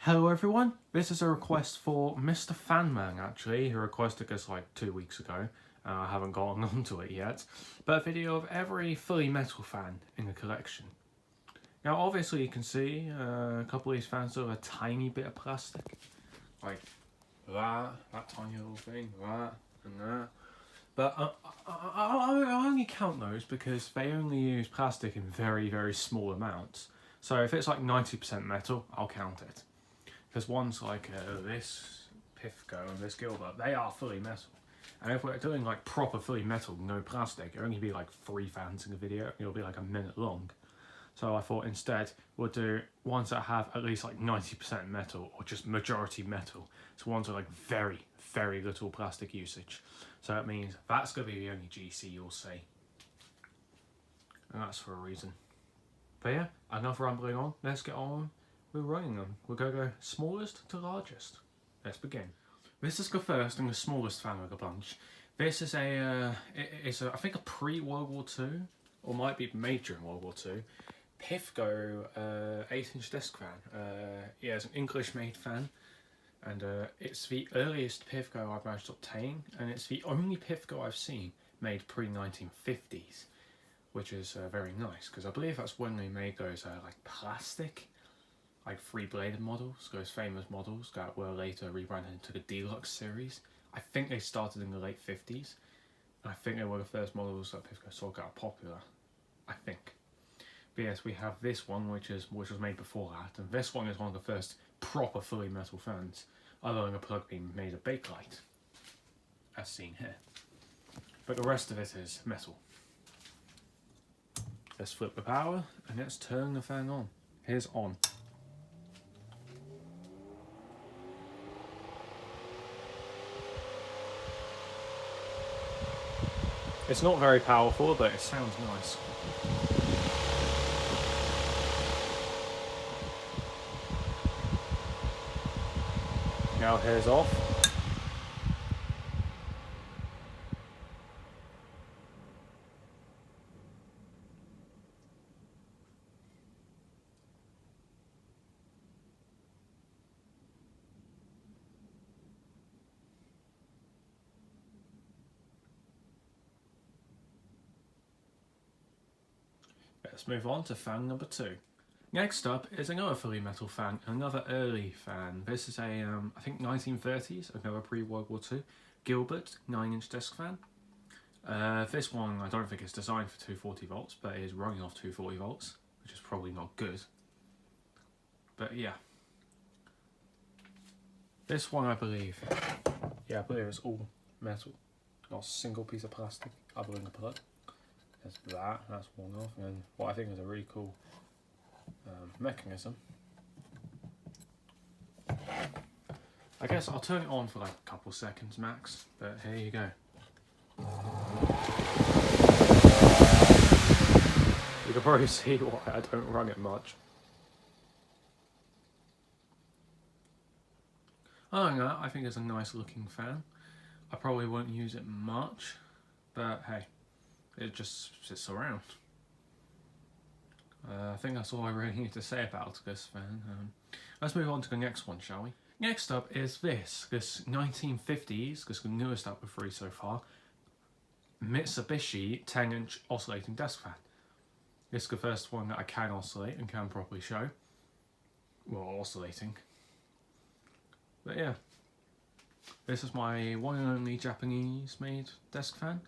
Hello everyone, this is a request for Mr. Fanman actually, who requested this like 2 weeks ago. I haven't gotten onto it yet, but a video of every fully metal fan in the collection. Now obviously you can see a couple of these fans have a tiny bit of plastic, like that tiny little thing, that and that. But I only count those because they only use plastic in very small amounts. So if it's like 90% metal, I'll count it. Because ones like this Pifco and this Gilbert, they are fully metal. And if we're doing like proper fully metal, no plastic, it'll only be like 3 fans in the video. It'll be like a minute long. So I thought instead we'll do ones that have at least like 90% metal or just majority metal. So ones with like very little plastic usage. So that means that's going to be the only GC you'll see. And that's for a reason. But yeah, enough rambling on. Let's get on. We're running them. We're going to go smallest to largest. Let's begin. This is the first and the smallest fan of the bunch. This is I think a pre-World War II, or might be made during World War II, Pifco 8-inch disc fan. Yeah, it's an English-made fan, and it's the earliest Pifco I've managed to obtain, and it's the only Pifco I've seen made pre-1950s, which is very nice, because I believe that's when they made those like plastic, like 3-bladed models, those famous models that were later rebranded into the Deluxe series. I think they started in the late 50s. I think they were the first models that Pifco saw got popular. I think. But yes, we have this one, which was made before that, and this one is one of the first proper fully metal fans, other than the plug being made of Bakelite, as seen here. But the rest of it is metal. Let's flip the power, and let's turn the fan on. Here's on. It's not very powerful, but it sounds nice. Now here's off. Let's move on to fan number 2. Next up is another fully metal fan, another early fan. This is a, I think 1930s, another pre-World War II, Gilbert 9-inch disc fan. This one I don't think it's designed for 240 volts, but it is running off 240 volts, which is probably not good. But yeah. This one I believe it's all metal, not a single piece of plastic other than the plug. There's that's worn off, and what I think is a really cool mechanism. I guess I'll turn it on for like a couple seconds max, but here you go. You can probably see why I don't run it much. Other than that, I think it's a nice looking fan. I probably won't use it much, but hey, it just sits around. I think that's all I really need to say about this fan. Let's move on to the next one, shall we? Next up is this 1950s, this is the newest out of 3 so far, Mitsubishi 10-inch oscillating desk fan. This is the first one that I can oscillate and can properly show. Well, oscillating. But yeah, this is my one and only Japanese made desk fan,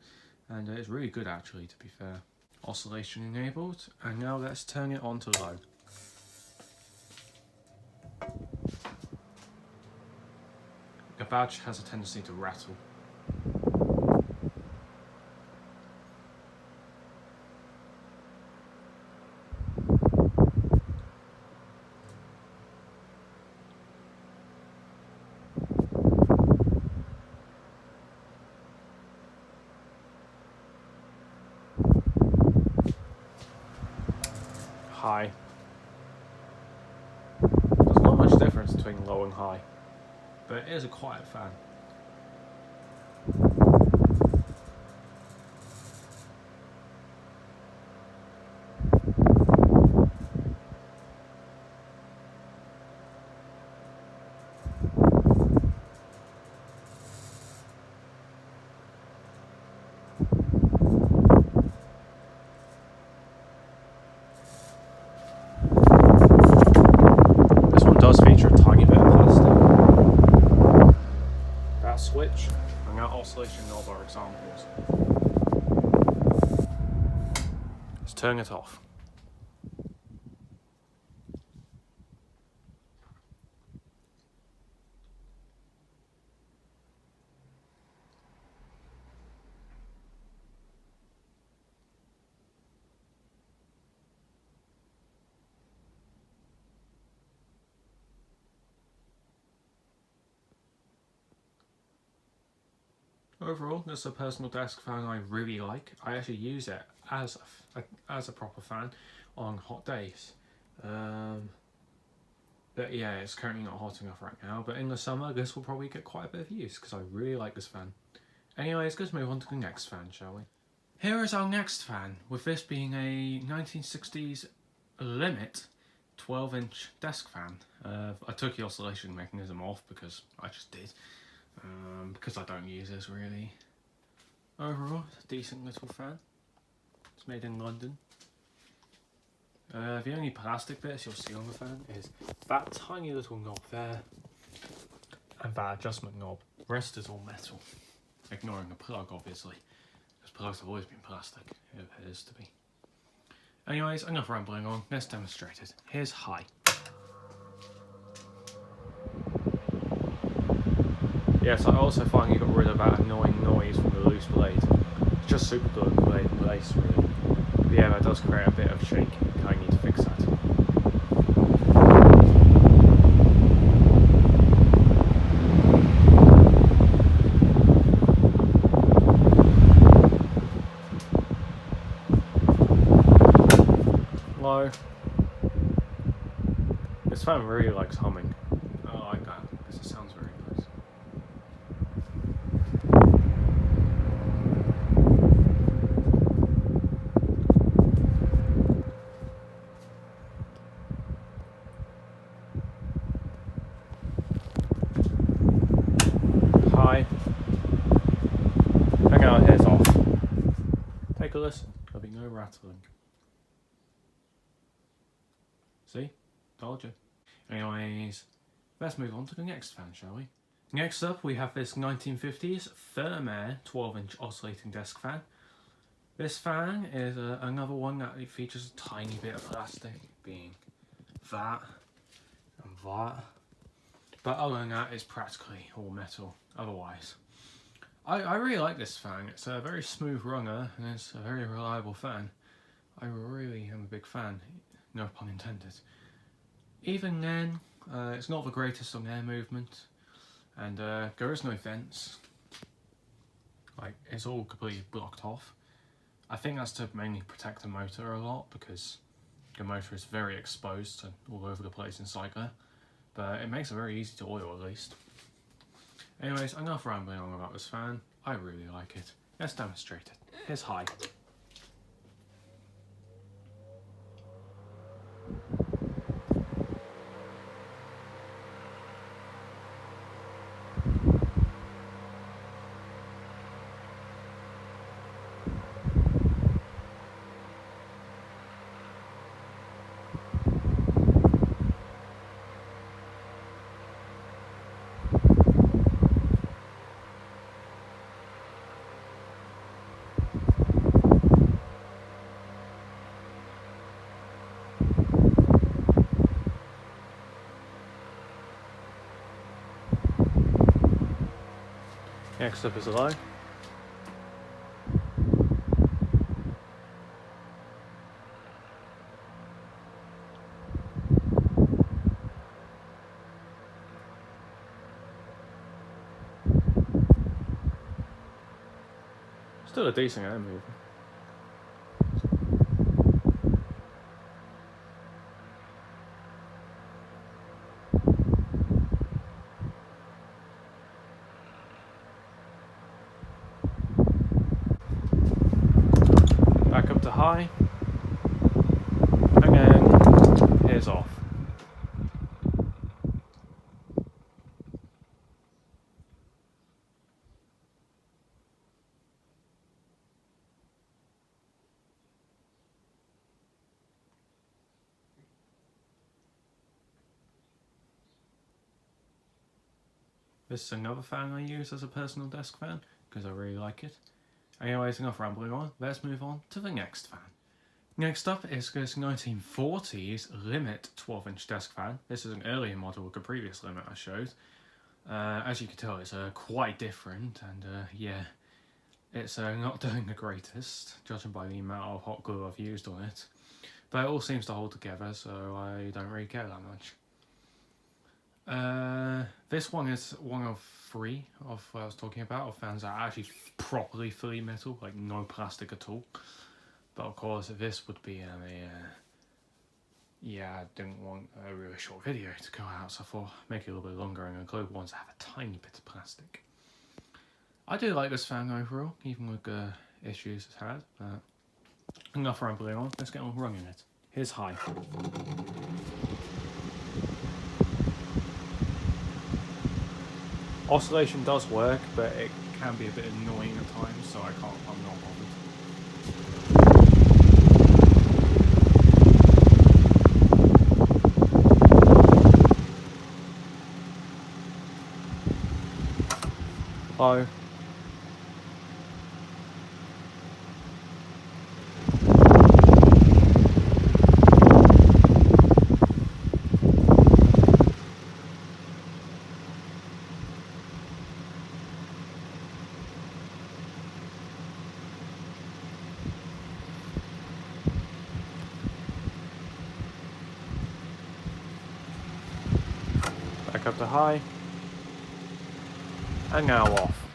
and it's really good actually, to be fair. Oscillation enabled, and now let's turn it on to low. The badge has a tendency to rattle. High. There's not much difference between low and high, but it is a quiet fan. turn it off. Overall, this is a personal desk fan I really like. I actually use it as a proper fan on hot days. But yeah, it's currently not hot enough right now. But in the summer, this will probably get quite a bit of use because I really like this fan. Anyways, let's move on to the next fan, shall we? Here is our next fan, with this being a 1960s Limit 12-inch desk fan. I took the oscillation mechanism off because I just did. Because I don't use this really. Overall, it's a decent little fan. It's made in London. The only plastic bits you'll see on the fan is that tiny little knob there and that adjustment knob. The rest is all metal, ignoring the plug obviously, because plugs have always been plastic, it appears to be. Anyways, enough rambling on, let's demonstrate it. Here's high. Yes, I also finally got rid of that annoying noise from the loose blade. It's just super gluing the blade in place really. But yeah, that does create a bit of shaking. I need to fix that. Low. This fan really likes humming. I like that because it sounds very nice. High. Hang our heads off. Take a listen. There'll be no rattling. See? Told you. Anyways, let's move on to the next fan, shall we? Next up, we have this 1950s Thermair 12-inch oscillating desk fan. This fan is another one that features a tiny bit of plastic, being that and that. But other than that, it's practically all metal otherwise. I really like this fan. It's a very smooth runner and it's a very reliable fan. I really am a big fan, no pun intended. Even then, it's not the greatest on air movement, and there is no vents. Like, it's all completely blocked off. I think that's to mainly protect the motor a lot, because the motor is very exposed and all over the place inside there. But it makes it very easy to oil, at least. Anyways, enough rambling on about this fan. I really like it. Let's demonstrate it. Here's high. Next up is low. Still a decent air movement. Back up to high, and then here's off. This is another fan I use as a personal desk fan, because I really like it. Anyways, enough rambling on, let's move on to the next fan. Next up is this 1940s Limit 12-inch desk fan. This is an earlier model of the previous Limit I showed. As you can tell, it's quite different, and yeah, it's not doing the greatest, judging by the amount of hot glue I've used on it. But it all seems to hold together, so I don't really care that much. This one is one of 3 of what I was talking about, of fans that are actually properly fully metal, like no plastic at all. But of course, this would be yeah, I didn't want a really short video to go out, so I thought make it a little bit longer and include ones that have a tiny bit of plastic. I do like this fan overall, even with the issues it's had, but enough rambling on, let's get on running it. Here's high. Oscillation does work, but it can be a bit annoying at times, so I'm not bothered. Low. Back up to high. And now off.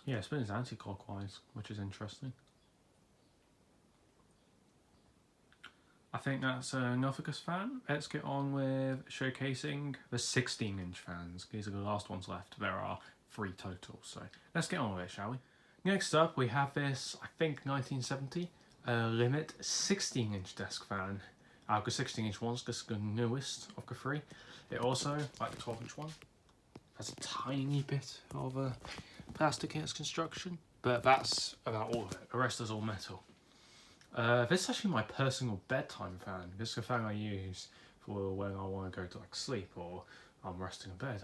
Yeah, it spins anti-clockwise, which is interesting. I think that's enough of this fan. Let's get on with showcasing the 16-inch fans. These are the last ones left. There are 3 total, so let's get on with it, shall we? Next up, we have this, I think, 1970 Limit 16-inch desk fan. The 16-inch one's just the newest of the 3. It also, like the 12-inch one, has a tiny bit of plastic in its construction, but that's about all of it. The rest is all metal. This is actually my personal bedtime fan. This is a fan I use for when I want to go to like sleep or I'm resting in bed.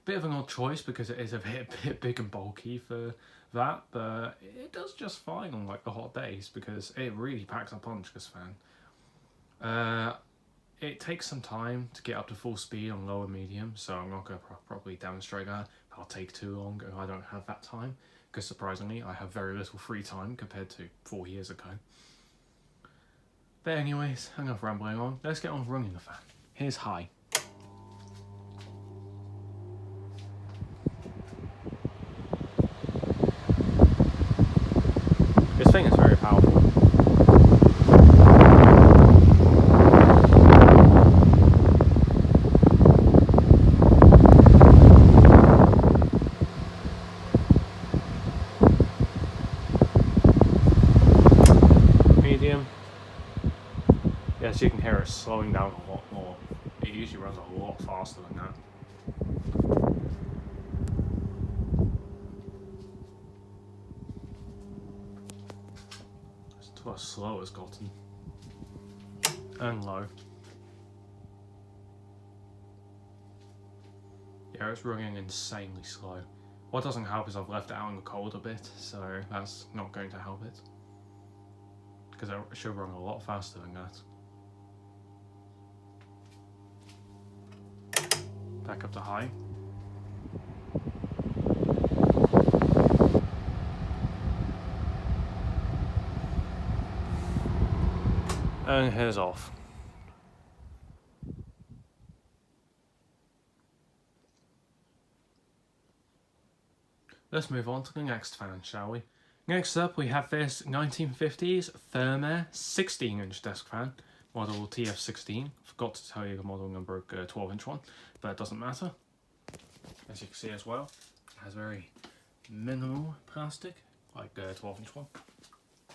Bit of an odd choice because it is a bit big and bulky for that, but it does just fine on like the hot days because it really packs a punch, this fan. It takes some time to get up to full speed on lower medium, so I'm not going to properly demonstrate that. I'll take too long and I don't have that time because surprisingly I have very little free time compared to 4 years ago. But anyways, enough rambling on. Let's get on running the fan. Here's high. This thing is very powerful. Medium. Yes, you can hear it slowing down a lot more. It usually runs a lot faster than that. It's to how slow it's gotten. And low. Yeah, it's running insanely slow. What doesn't help is I've left it out in the cold a bit, so that's not going to help it. Because it should run a lot faster than that. Back up to high. And here's off. Let's move on to the next fan, shall we? Next up, we have this 1950s Thermair 16-inch desk fan, model TF16. Forgot to tell you the model number of the 12-inch one, but it doesn't matter. As you can see as well, it has very minimal plastic, like the 12-inch one.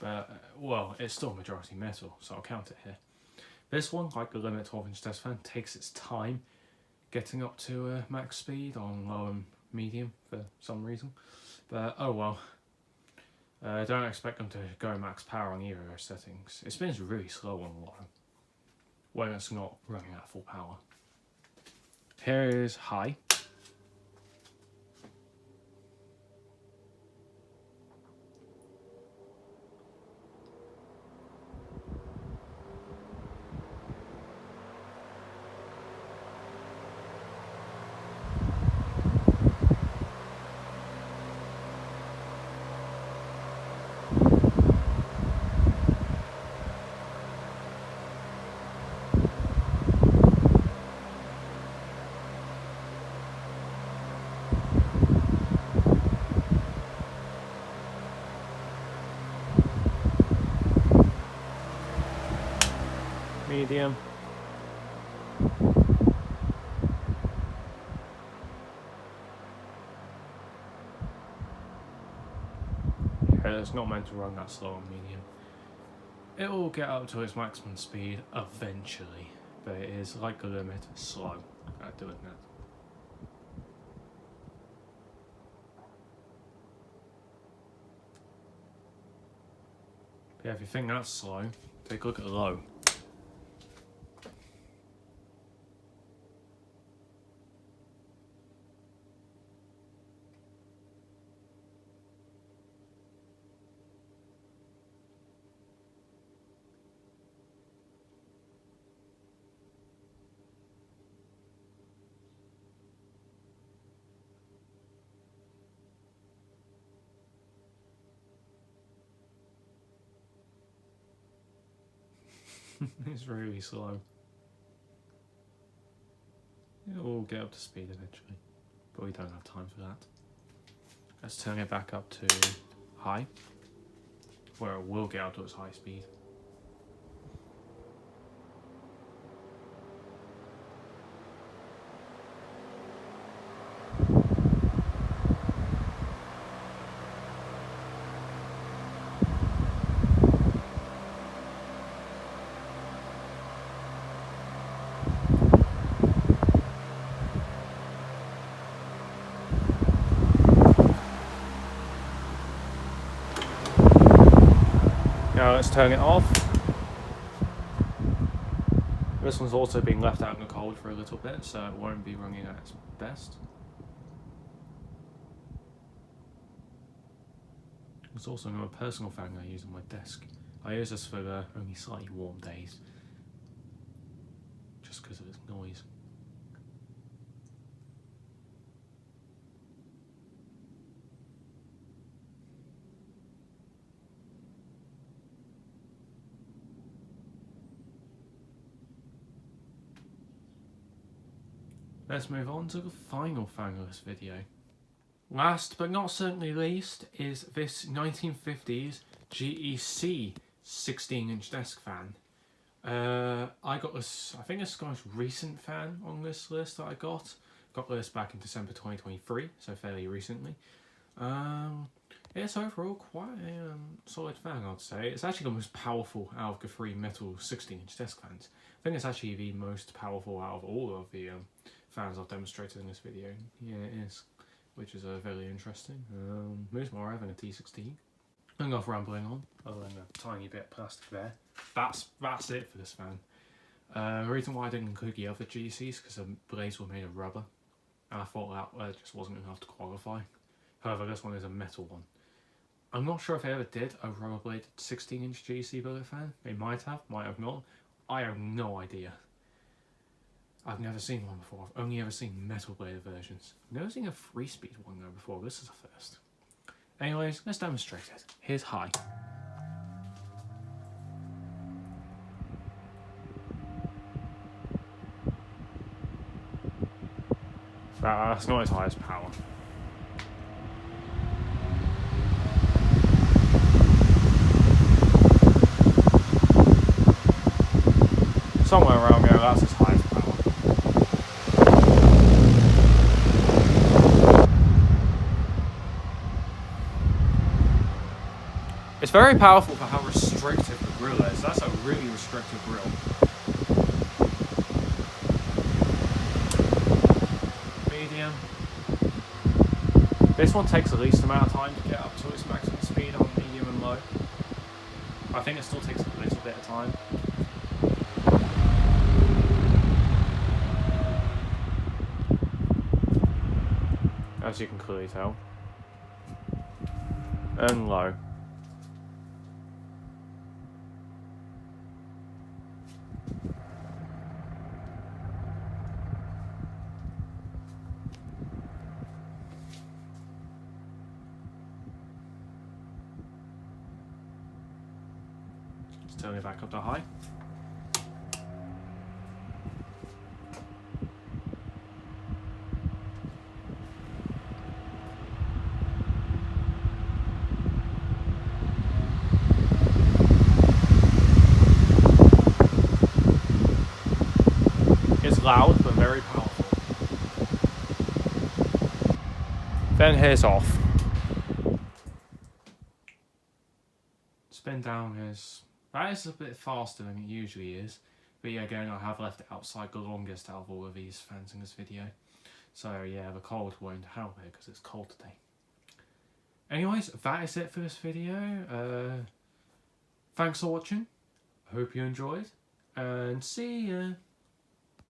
But, well, it's still majority metal, so I'll count it here. This one, like the Limit 12-inch desk fan, takes its time getting up to max speed on low and medium for some reason. But, oh well. Don't expect them to go max power on either of those settings. It spins really slow on low when it's not running at full power. Here is high. medium. Yeah, it's not meant to run that slow on medium. It will get up to its maximum speed eventually, but it is like a limit slow at doing that. But yeah, if you think that's slow, take a look at low. It's really slow. It will get up to speed eventually, but we don't have time for that. Let's turn it back up to high, where it will get up to its high speed. Now let's turn it off. This one's also being left out in the cold for a little bit, so it won't be running at its best. There's also another personal fan I use on my desk. I use this for the only slightly warm days, just because of its noise. Let's move on to the final fan of this video. Last but not certainly least is this 1950s GEC 16-inch desk fan. I got this, I think it's the most recent fan on this list that I got. Got this back in December 2023, so fairly recently. It's overall quite a solid fan, I'd say. It's actually the most powerful out of the three metal 16-inch desk fans. I think it's actually the most powerful out of all of the fans I've demonstrated in this video. Yeah, it is, which is very interesting. Moves more having a T16. I'm off rambling on, other than a tiny bit of plastic there. That's it for this fan. The reason why I didn't include the other GCs because the blades were made of rubber, and I thought that just wasn't enough to qualify. However, this one is a metal one. I'm not sure if they ever did a rubber bladed 16-inch GC billet fan. They might have not. I have no idea. I've never seen one before. I've only ever seen metal bladed versions. I've never seen a 3-speed one though before. This is a first. Anyways, let's demonstrate it. Here's high. That's not its highest power. Somewhere around there, that's its highest power. It's very powerful for how restrictive the grill is. That's a really restrictive grill. Medium. This one takes the least amount of time to get up to its maximum speed on medium and low. I think it still takes a little bit of time. As you can clearly tell. And low. Let's turn it back up to high. loud but very powerful. Then here's off. Spin down is... that is a bit faster than it usually is. But yeah, again, I have left it outside the longest out of all of these fans in this video. So yeah, the cold won't help it because it's cold today. Anyways, that is it for this video. Thanks for watching. I hope you enjoyed. And see ya.